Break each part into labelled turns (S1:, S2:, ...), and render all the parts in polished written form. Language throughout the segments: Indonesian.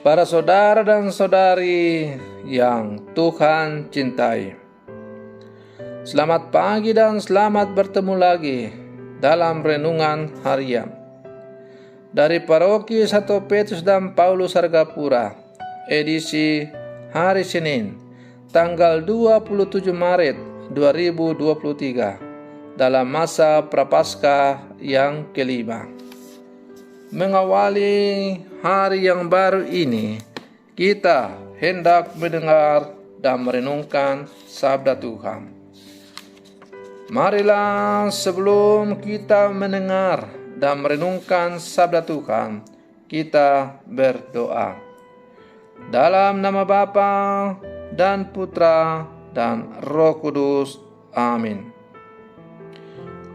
S1: Para saudara dan saudari yang Tuhan cintai, selamat pagi dan selamat bertemu lagi dalam renungan harian dari Paroki Santo Petrus dan Paulus Argapura, edisi hari Senin, tanggal 27 Maret 2023, dalam masa Prapaskah yang kelima. Mengawali hari yang baru ini, kita hendak mendengar dan merenungkan sabda Tuhan. Marilah sebelum kita mendengar dan merenungkan sabda Tuhan, kita berdoa. Dalam nama Bapa dan Putra dan Roh Kudus. Amin.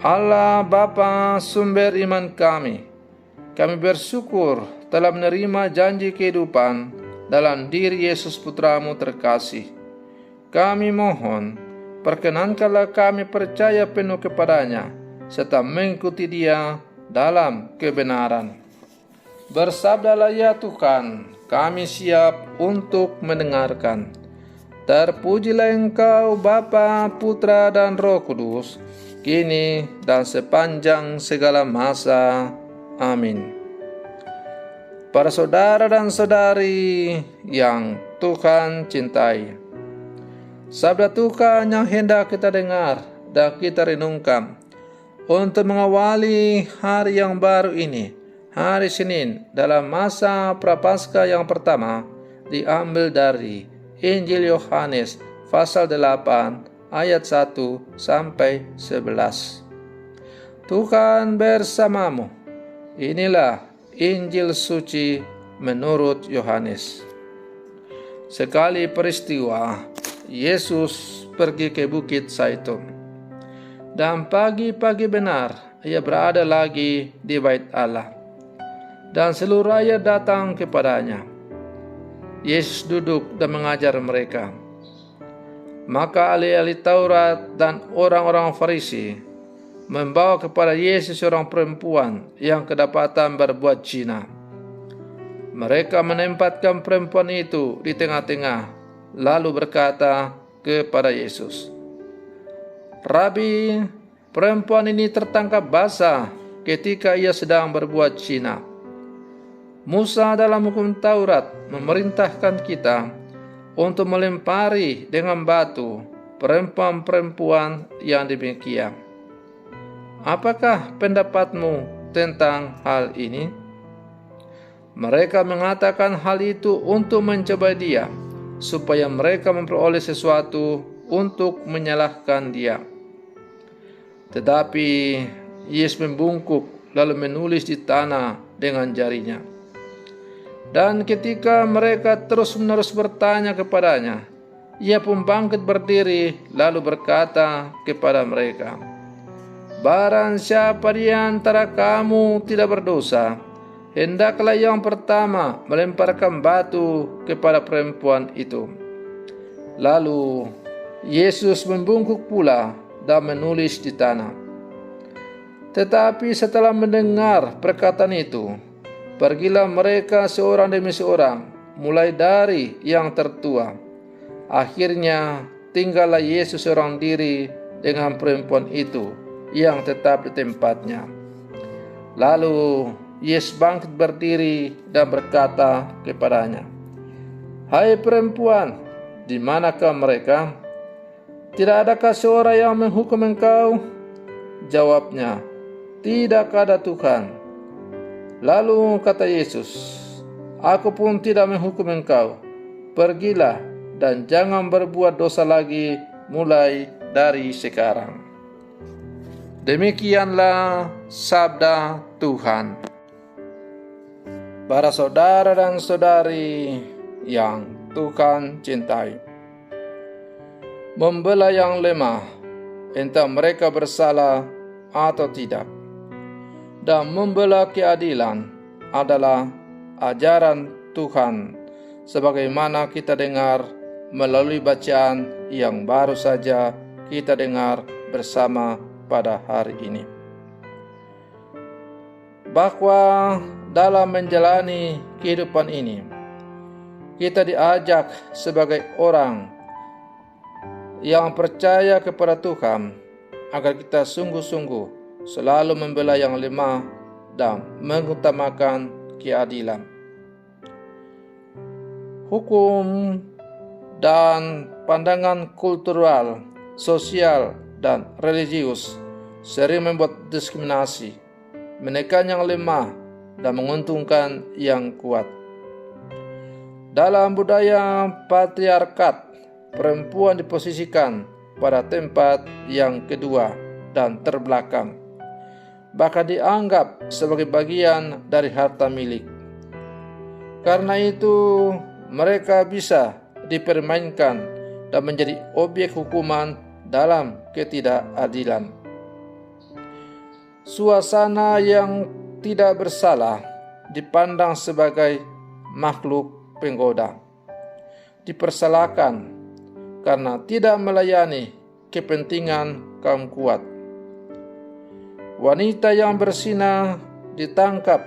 S1: Allah Bapa, sumber iman kami bersyukur telah menerima janji kehidupan dalam diri Yesus Putramu terkasih. Kami mohon, perkenankanlah kami percaya penuh kepadanya, serta mengikuti Dia dalam kebenaran. Bersabdalah ya Tuhan, kami siap untuk mendengarkan. Terpujilah Engkau Bapa, Putra, dan Roh Kudus, kini dan sepanjang segala masa. Amin. Para saudara dan saudari yang Tuhan cintai, sabda Tuhan yang hendak kita dengar dan kita renungkan untuk mengawali hari yang baru ini, hari Senin, dalam masa Prapaskah yang pertama, diambil dari Injil Yohanes pasal 8 ayat 1 sampai 11. Tuhan bersamamu. Inilah Injil suci menurut Yohanes. Sekali peristiwa, Yesus pergi ke Bukit Zaitun. Dan pagi-pagi benar, ia berada lagi di bait Allah. Dan seluruh rakyat datang kepadanya. Yesus duduk dan mengajar mereka. Maka ahli-ahli Taurat dan orang-orang Farisi membawa kepada Yesus seorang perempuan yang kedapatan berbuat zina. Mereka menempatkan perempuan itu di tengah-tengah, lalu berkata kepada Yesus, "Rabi, perempuan ini tertangkap basah ketika ia sedang berbuat zina. Musa dalam hukum Taurat memerintahkan kita untuk melempari dengan batu perempuan-perempuan yang demikian. Apakah pendapatmu tentang hal ini?" Mereka mengatakan hal itu untuk mencoba Dia, supaya mereka memperoleh sesuatu untuk menyalahkan Dia. Tetapi Yesus membungkuk lalu menulis di tanah dengan jarinya. Dan ketika mereka terus-menerus bertanya kepadanya, Ia pun bangkit berdiri lalu berkata kepada mereka, "Barang siapa di antara kamu tidak berdosa, hendaklah yang pertama melemparkan batu kepada perempuan itu." Lalu Yesus membungkuk pula dan menulis di tanah. Tetapi setelah mendengar perkataan itu, pergilah mereka seorang demi seorang, mulai dari yang tertua. Akhirnya tinggallah Yesus seorang diri dengan perempuan itu yang tetap di tempatnya. Lalu Yesus bangkit berdiri dan berkata kepadanya, "Hai perempuan, di manakah mereka? Tidak adakah seorang yang menghukum engkau?" Jawabnya, "Tidak ada Tuhan." Lalu kata Yesus, "Aku pun tidak menghukum engkau. Pergilah dan jangan berbuat dosa lagi mulai dari sekarang." Demikianlah sabda Tuhan. Para saudara dan saudari yang Tuhan cintai, membela yang lemah, entah mereka bersalah atau tidak, dan membela keadilan adalah ajaran Tuhan, sebagaimana kita dengar melalui bacaan yang baru saja kita dengar bersama pada hari ini. Bahwa dalam menjalani kehidupan ini, kita diajak sebagai orang yang percaya kepada Tuhan agar kita sungguh-sungguh selalu membela yang lemah dan mengutamakan keadilan. Hukum dan pandangan kultural, sosial, dan religius sering membuat diskriminasi, menekan yang lemah, dan menguntungkan yang kuat. Dalam budaya patriarkat, perempuan diposisikan pada tempat yang kedua dan terbelakang, bahkan dianggap sebagai bagian dari harta milik. Karena itu, mereka bisa dipermainkan dan menjadi objek hukuman dalam ketidakadilan. Suasana yang tidak bersalah dipandang sebagai makhluk penggoda, dipersalahkan karena tidak melayani kepentingan kaum kuat. Wanita yang bersinah ditangkap,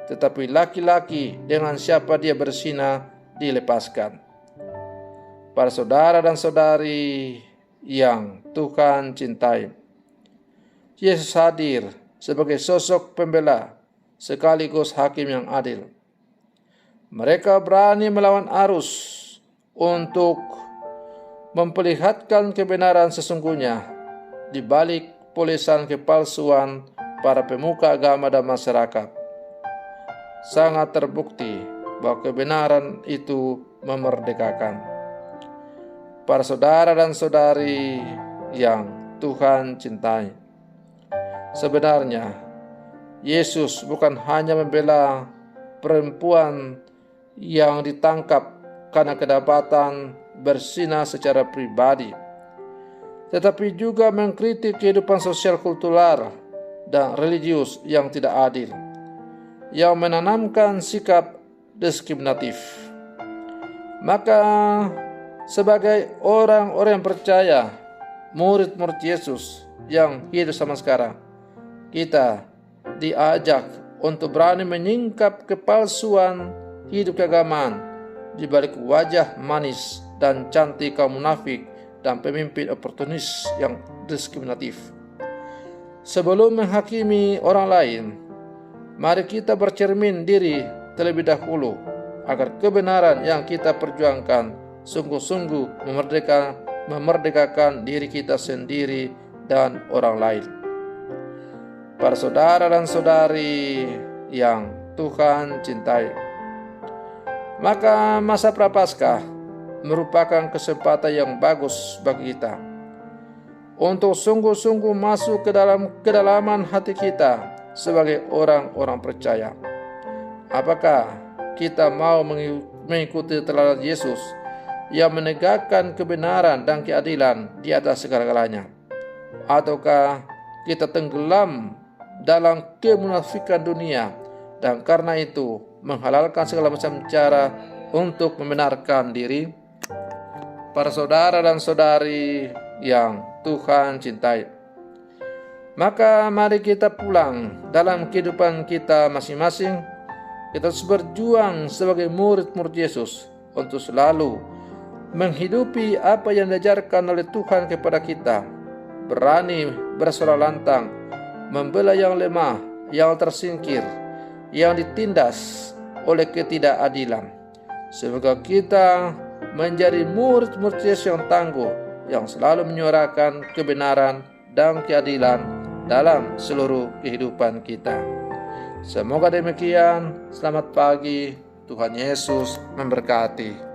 S1: tetapi laki-laki dengan siapa dia bersinah dilepaskan. Para saudara dan saudari yang Tuhan cintai, Yesus hadir sebagai sosok pembela sekaligus hakim yang adil. Mereka berani melawan arus untuk memperlihatkan kebenaran sesungguhnya di balik polesan kepalsuan para pemuka agama dan masyarakat. Sangat terbukti bahwa kebenaran itu memerdekakan. Para saudara dan saudari yang Tuhan cintai, sebenarnya Yesus bukan hanya membela perempuan yang ditangkap karena kedapatan bersinah secara pribadi, tetapi juga mengkritik kehidupan sosial, kultural, dan religius yang tidak adil, yang menanamkan sikap diskriminatif. Maka sebagai orang-orang yang percaya, murid-murid Yesus yang hidup sama sekarang, kita diajak untuk berani menyingkap kepalsuan hidup keagamaan di balik wajah manis dan cantik kaum munafik dan pemimpin oportunis yang diskriminatif. Sebelum menghakimi orang lain, mari kita bercermin diri terlebih dahulu agar kebenaran yang kita perjuangkan sungguh-sungguh memerdekakan diri kita sendiri dan orang lain. Para saudara dan saudari yang Tuhan cintai, maka masa Prapaskah merupakan kesempatan yang bagus bagi kita untuk sungguh-sungguh masuk ke dalam kedalaman hati kita sebagai orang-orang percaya. Apakah kita mau mengikuti teladan Yesus yang menegakkan kebenaran dan keadilan di atas segala-galanya? Ataukah kita tenggelam dalam kemunafikan dunia dan karena itu menghalalkan segala macam cara untuk membenarkan diri? Para saudara dan saudari yang Tuhan cintai, maka mari kita pulang dalam kehidupan kita masing-masing. Kita harus berjuang sebagai murid-murid Yesus untuk selalu menghidupi apa yang diajarkan oleh Tuhan kepada kita, berani bersuara lantang, membela yang lemah, yang tersingkir, yang ditindas oleh ketidakadilan. Semoga kita menjadi murid-murid Yesus yang tangguh, yang selalu menyuarakan kebenaran dan keadilan dalam seluruh kehidupan kita. Semoga demikian. Selamat pagi. Tuhan Yesus memberkati.